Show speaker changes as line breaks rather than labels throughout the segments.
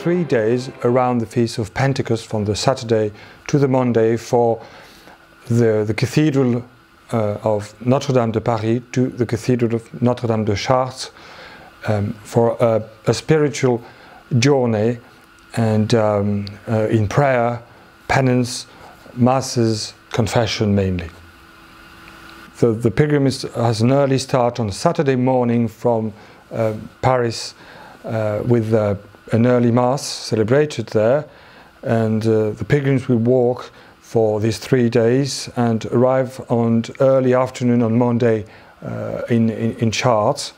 3 days around the Feast of Pentecost, from the Saturday to the Monday, for the Cathedral of Notre-Dame de Paris to the Cathedral of Notre-Dame de Chartres, for a spiritual journey, and in prayer, penance, masses, confession mainly. So the pilgrimage has an early start on Saturday morning from Paris, with an early mass celebrated there, and the pilgrims will walk for these 3 days and arrive on early afternoon on Monday in Chartres,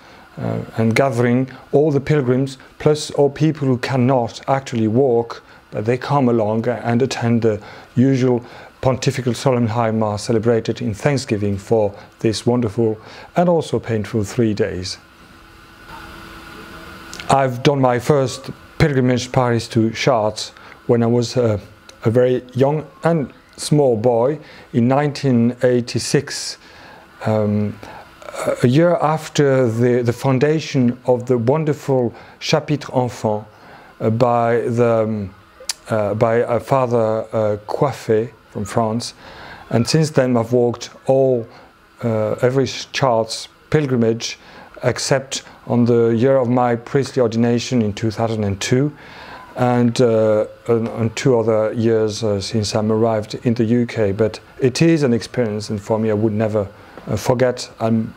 and gathering all the pilgrims plus all people who cannot actually walk, but they come along and attend the usual Pontifical Solemn High Mass celebrated in Thanksgiving for this wonderful and also painful 3 days. I've done my first pilgrimage Paris to Chartres when I was a very young and small boy in 1986, a year after the foundation of the wonderful Chapitre Enfants by Father Coiffé from France, and since then I've walked every Chartres pilgrimage except on the year of my priestly ordination in 2002, and on 2 other years since I'm arrived in the UK. But it is an experience, and for me I would never forget, and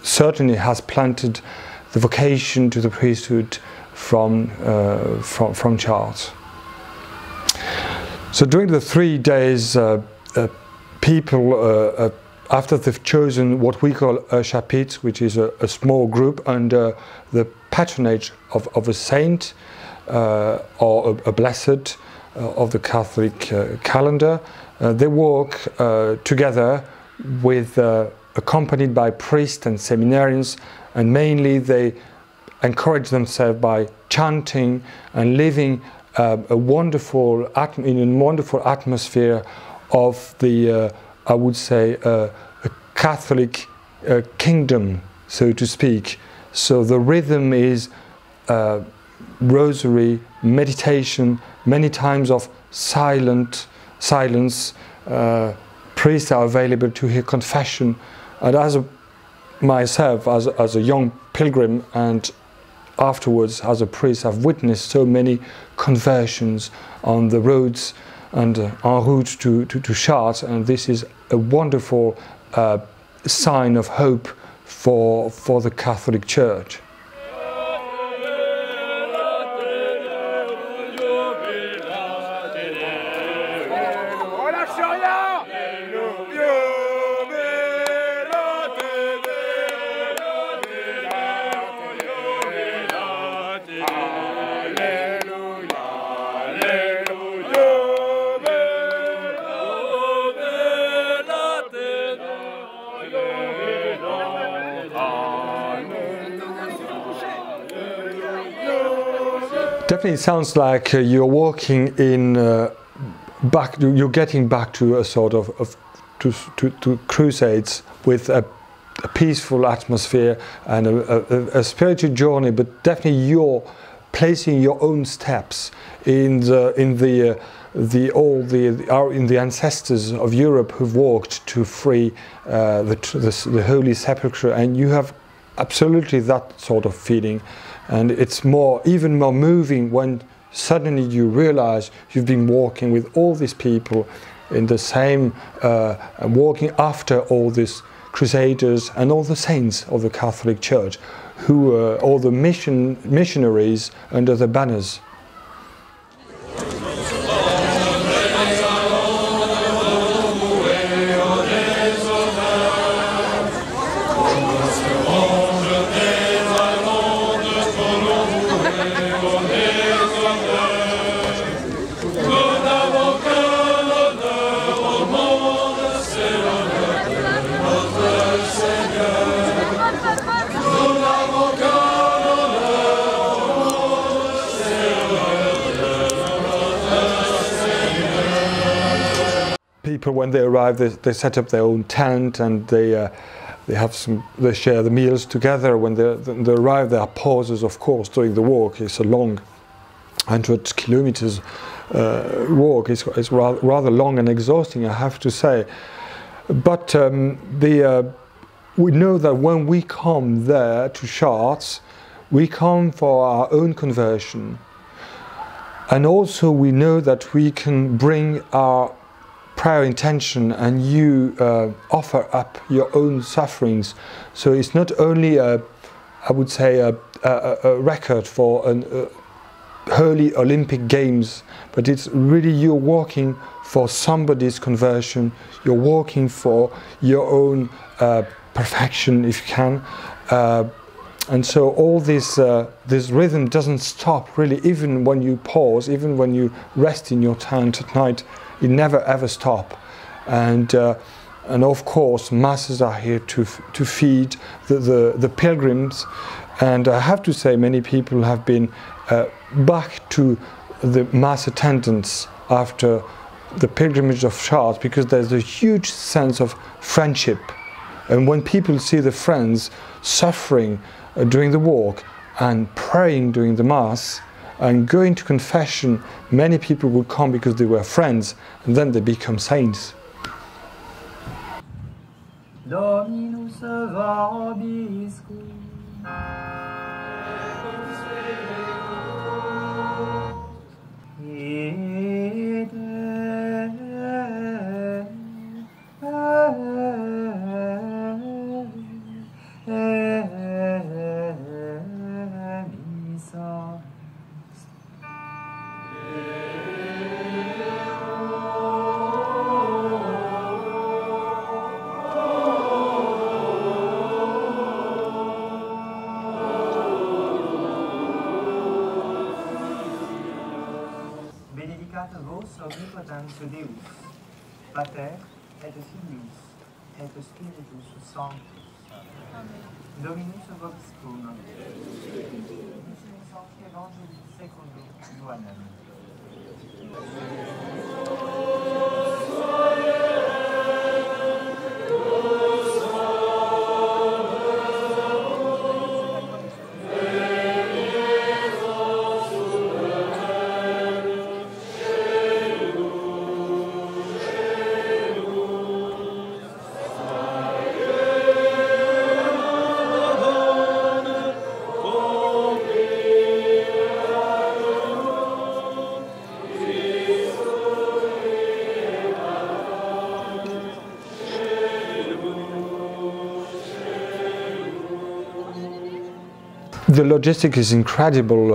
certainly has planted the vocation to the priesthood from Chartres. So during the 3 days, people, after they've chosen what we call a chapitre, which is a small group under the patronage of a saint or a blessed of the Catholic calendar, they walk together with accompanied by priests and seminarians, and mainly they encourage themselves by chanting and living in a wonderful atmosphere of the I would say a Catholic kingdom, so to speak. So the rhythm is rosary, meditation, many times of silence. Priests are available to hear confession, and myself as a young pilgrim and afterwards as a priest, I've witnessed so many conversions on the roads and en route to Chartres, and this is a wonderful sign of hope for the Catholic Church. Definitely, it sounds like you're walking in you're getting back to a sort of to crusades with a peaceful atmosphere and a spiritual journey, but definitely you're placing your own steps in the ancestors of Europe who've walked to free the Holy Sepulchre, and you have absolutely that sort of feeling. And it's even more moving when suddenly you realize you've been walking with all these people in the same, walking after all these crusaders and all the saints of the Catholic Church, who all the missionaries under the banners. People, when they arrive, they set up their own tent, and they share the meals together. When they arrive, there are pauses, of course, during the walk. It's a long 100 kilometers walk. It's rather long and exhausting, I have to say. But we know that when we come there to Chartres, we come for our own conversion. And also we know that we can bring our prior intention, and you offer up your own sufferings. So it's not only I would say a record for an holy Olympic Games, but it's really you're working for somebody's conversion, you're working for your own perfection, if you can. And so all this rhythm doesn't stop really, even when you pause, even when you rest in your tent at night, it never ever stops. And of course, masses are here to feed the pilgrims. And I have to say, many people have been back to the mass attendance after the pilgrimage of Chartres, because there's a huge sense of friendship. And when people see the friends suffering during the walk and praying during the Mass and going to confession, many people would come because they were friends, and then they become saints.
Dominus vobiscum. Benedicat vos omnipotens Deus, Pater et Filius et Spiritus Sanctus. Dominus vobiscum. Sancti Evangelii secundum Ioannem.
The logistic is incredible.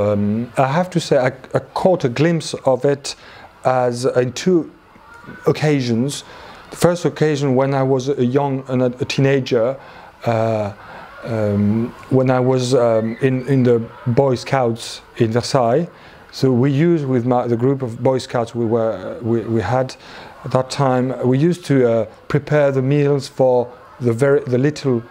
I have to say I caught a glimpse of it as in two occasions. The first occasion when I was a teenager, when I was in the Boy Scouts in Versailles. So we used with the group of Boy Scouts we had at that time. We used to prepare the meals for the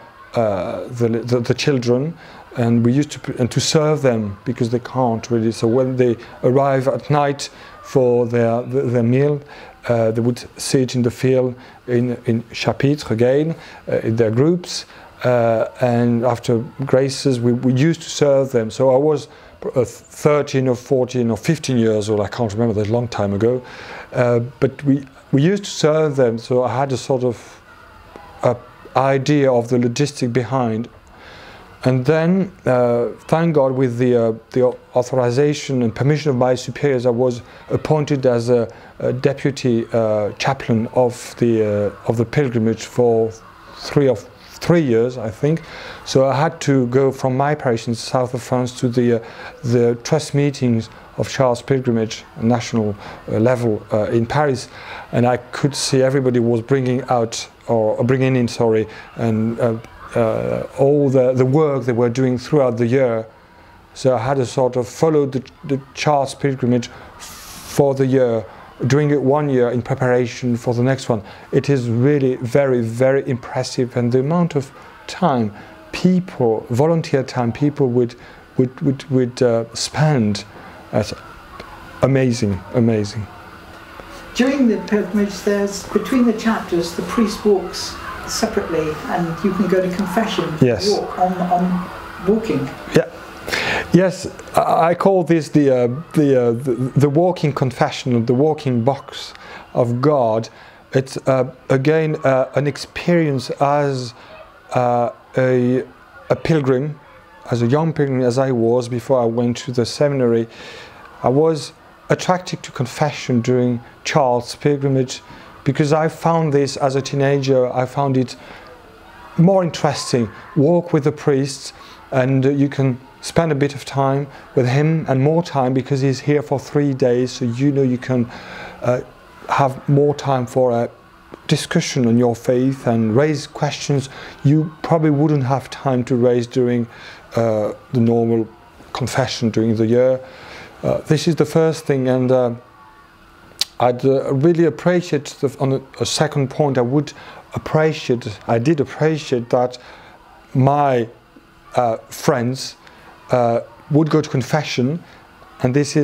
children. And we used to serve them because they can't really. So when they arrive at night for their meal, they would sit in the field in chapitres again, in their groups, and after graces we used to serve them. So I was 13 or 14 or 15 years old, I can't remember, that's a long time ago, but we used to serve them, so I had a sort of idea of the logistic behind. And then, thank God, with the authorization and permission of my superiors, I was appointed as a deputy chaplain of the pilgrimage for 3 years, I think. So I had to go from my parish in the south of France to the trust meetings of Chartres Pilgrimage, national level in Paris, and I could see everybody was bringing in, and all the work they were doing throughout the year. So I had to sort of follow the Chartres Pilgrimage for the year, doing it 1 year in preparation for the next one. It is really very, very impressive, and the amount of time people, volunteer time, people would spend. That's amazing, amazing.
During the pilgrimage, between the chapters, the priest walks separately, and you can go to confession.
Yes.
Walk on walking.
Yeah. Yes, I call this the walking confession, the walking box of God. It's again an experience as a pilgrim, as a young pilgrim as I was before I went to the seminary. I was attracted to confession during Charles' pilgrimage because I found this as a teenager. I found it more interesting. Walk with the priest, and you can spend a bit of time with him and more time because he's here for 3 days, so you know you can have more time for a discussion on your faith and raise questions you probably wouldn't have time to raise during the normal confession during the year. This is the first thing, and I'd really appreciate, on a second point, I did appreciate that my friends would go to confession, and this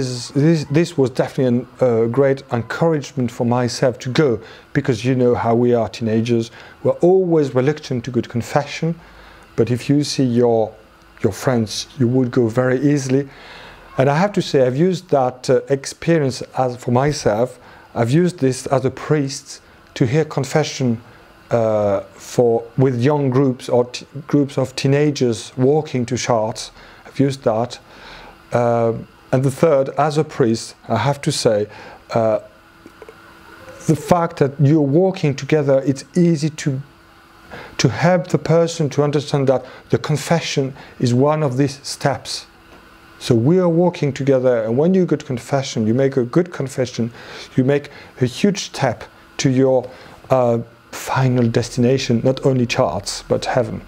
was definitely a great encouragement for myself to go, because you know how we are teenagers, we're always reluctant to go to confession, but if you see your friends, you would go very easily. And I have to say, I've used that experience for myself. I've used this as a priest to hear confession with young groups or groups of teenagers walking to Chartres. I've used that. And the third, as a priest, I have to say, the fact that you're walking together, it's easy to help the person to understand that the confession is one of these steps. So we are walking together, and when you go to confession, you make a good confession, you make a huge step to your final destination, not only Chartres, but heaven.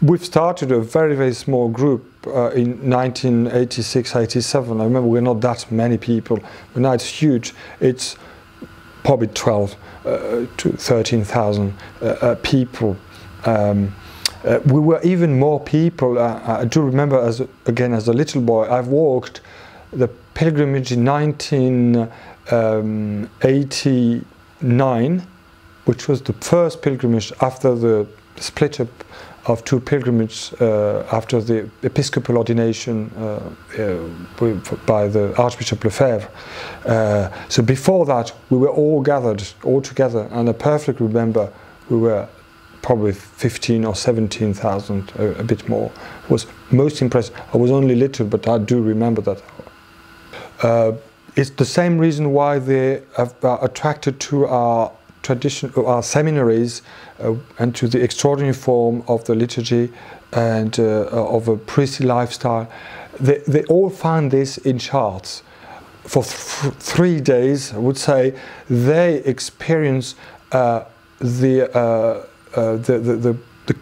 We've started a very, very small group in 1986-87. I remember we're not that many people, but now it's huge. It's probably 12 to 13,000 people. We were even more people. I do remember, as a little boy, I've walked the pilgrimage in 1989, which was the first pilgrimage after the split up of two pilgrimages after the episcopal ordination by the Archbishop Lefebvre. So before that, we were all gathered, all together, and I perfectly remember we were probably 15 or 17,000, a bit more. It was most impressive. I was only little, but I do remember that. It's the same reason why they have attracted to our tradition, our seminaries, and to the extraordinary form of the liturgy and of a priestly lifestyle. They all find this in Chartres. For 3 days, I would say, they experience the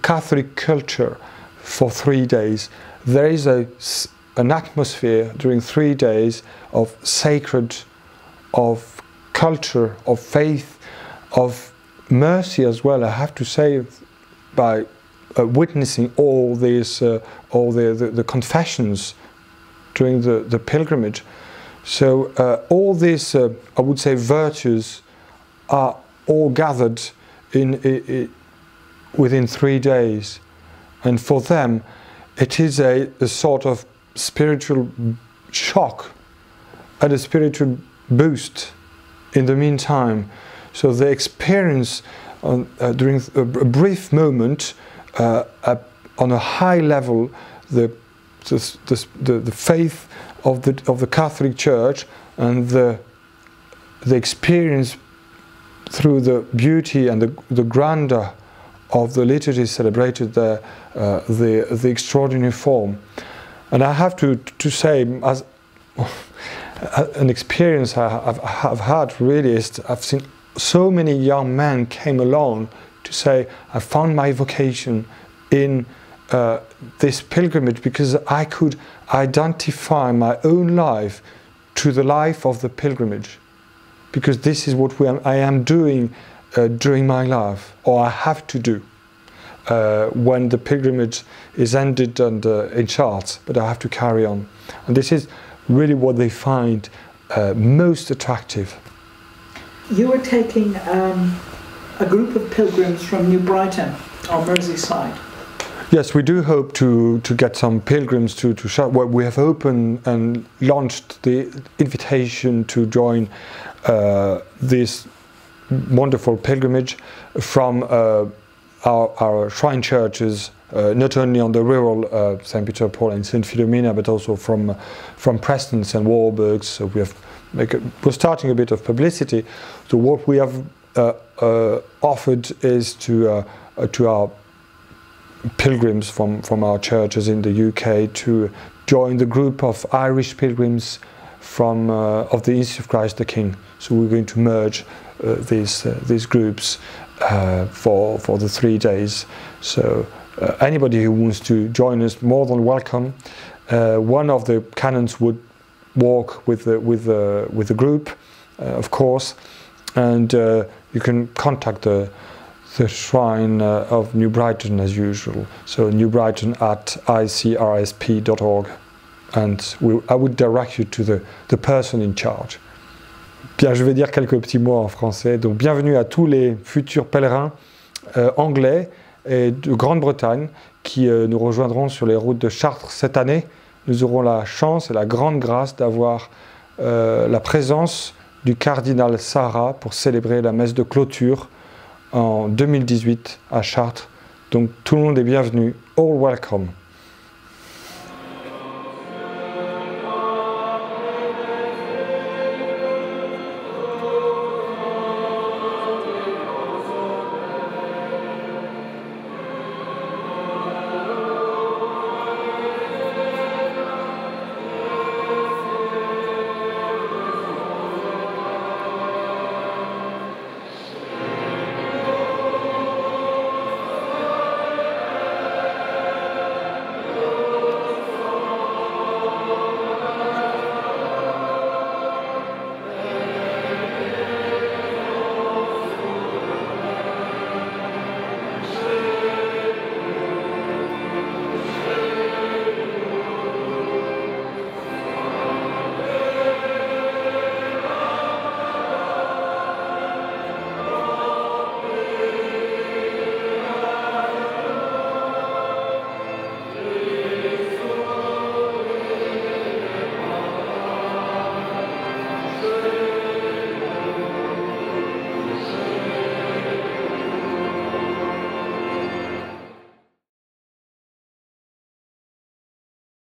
Catholic culture for 3 days. There is an atmosphere during 3 days of sacred, of culture, of faith, of mercy as well. I have to say, by witnessing all these, all the confessions during the pilgrimage. So all these, I would say, virtues are all gathered within 3 days, and for them, it is a sort of spiritual shock and a spiritual boost in the meantime. So they experience during a brief moment on a high level the faith of the Catholic Church, and they experience through the beauty and the grandeur of the liturgy celebrated there, the extraordinary form. And I have to say, as an experience I've had really is I've seen so many young men came along to say, I found my vocation in this pilgrimage because I could identify my own life to the life of the pilgrimage, because this is what I am doing during my life, or I have to do when the pilgrimage is ended and in Chartres, but I have to carry on. And this is really what they find most attractive.
You were taking a group of pilgrims from New Brighton on Merseyside.
Yes, we do hope to get some pilgrims to Chartres. Well, we have opened and launched the invitation to join this wonderful pilgrimage from our shrine churches, not only on the rural St. Peter Paul and St. Philomena, but also from Preston and Warburg. So we're starting a bit of publicity. So what we have offered is to our pilgrims from our churches in the UK to join the group of Irish pilgrims from of the Institute of Christ the King. So we're going to merge these groups for the 3 days. So anybody who wants to join us, more than welcome. One of the canons would walk with the group, of course, and you can contact the shrine of New Brighton as usual. So newbrighton@icrsp.org, and I would direct you to the person in charge. Bien, je vais dire quelques petits mots en français. Donc, bienvenue à tous les futurs pèlerins anglais et de Grande-Bretagne qui nous rejoindront sur les routes de Chartres cette année. Nous aurons la chance et la grande grâce d'avoir la présence du cardinal Sarah pour célébrer la messe de clôture en 2018 à Chartres. Donc tout le monde est bienvenu. All welcome.